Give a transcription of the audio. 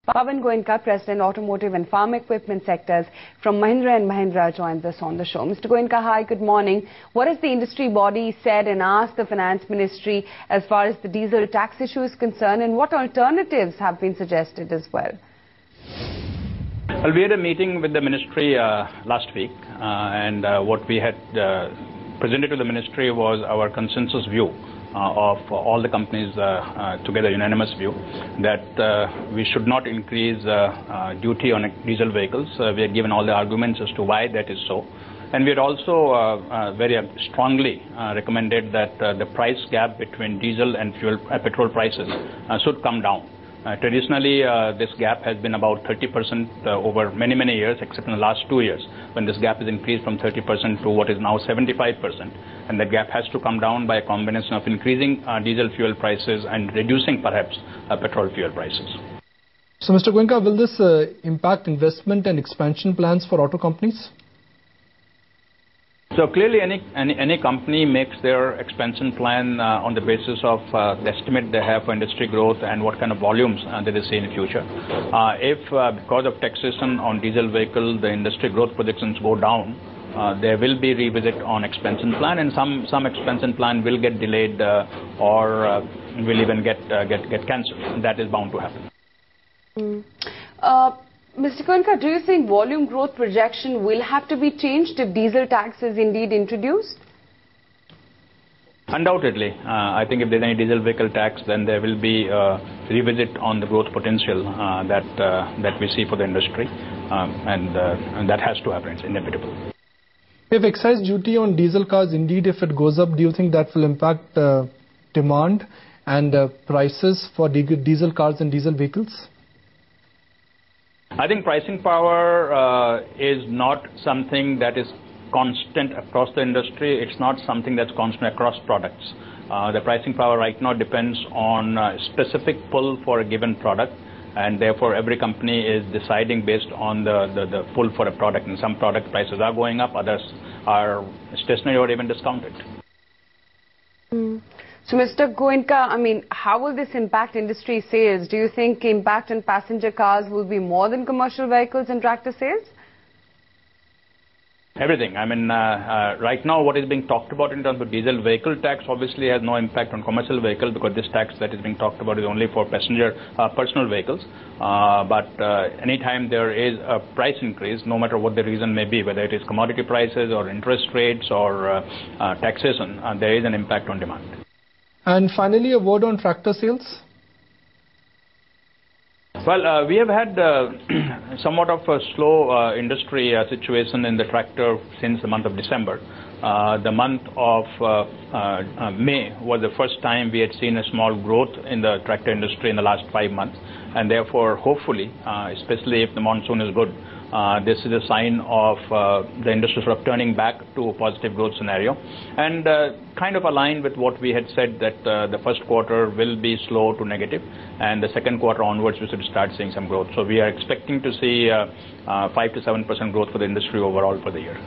Pawan Goenka, President, Automotive and Farm Equipment Sectors from Mahindra & Mahindra, joins us on the show. Mr. Goenka, hi, good morning. What has the industry body said and asked the Finance Ministry as far as the diesel tax issue is concerned, and what alternatives have been suggested as well? Well, we had a meeting with the Ministry last week, and what we had presented to the Ministry was our consensus view of all the companies together, unanimous view that we should not increase duty on diesel vehicles. We had given all the arguments as to why that is so. And we had also very strongly recommended that the price gap between diesel and petrol prices should come down. Traditionally, this gap has been about 30% over many, many years, except in the last 2 years, when this gap has increased from 30% to what is now 75%. And that gap has to come down by a combination of increasing diesel fuel prices and reducing, perhaps, petrol fuel prices. So, Mr. Goenka, will this impact investment and expansion plans for auto companies? So clearly, any company makes their expansion plan on the basis of the estimate they have for industry growth and what kind of volumes they will see in the future. If because of taxation on diesel vehicle, the industry growth projections go down, there will be revisit on expansion plan, and some expansion plan will get delayed or will even get cancelled. That is bound to happen. Mr. Goenka, do you think volume growth projection will have to be changed if diesel tax is indeed introduced? Undoubtedly. I think if there is any diesel vehicle tax, then there will be a revisit on the growth potential that we see for the industry, and that has to happen. It's inevitable. If excise duty on diesel cars, indeed, if it goes up, do you think that will impact demand and prices for diesel cars and diesel vehicles? I think pricing power is not something that is constant across the industry. It's not something that's constant across products. The pricing power right now depends on specific pull for a given product, and therefore every company is deciding based on the pull for a product. And some product prices are going up, others are stationary or even discounted. So, Mr. Goenka, I mean, how will this impact industry sales? Do you think impact on passenger cars will be more than commercial vehicles and tractor sales? Everything. I mean, right now what is being talked about in terms of diesel vehicle tax obviously has no impact on commercial vehicle, because this tax that is being talked about is only for passenger personal vehicles. But anytime there is a price increase, no matter what the reason may be, whether it is commodity prices or interest rates or taxation, there is an impact on demand. And finally, a word on tractor sales. Well, we have had somewhat of a slow industry situation in the tractor since the month of December. The month of May was the first time we had seen a small growth in the tractor industry in the last 5 months. And therefore, hopefully, especially if the monsoon is good, this is a sign of the industry sort of turning back to a positive growth scenario, and kind of aligned with what we had said, that the first quarter will be slow to negative, and the second quarter onwards we should start seeing some growth. So we are expecting to see 5 to 7% growth for the industry overall for the year.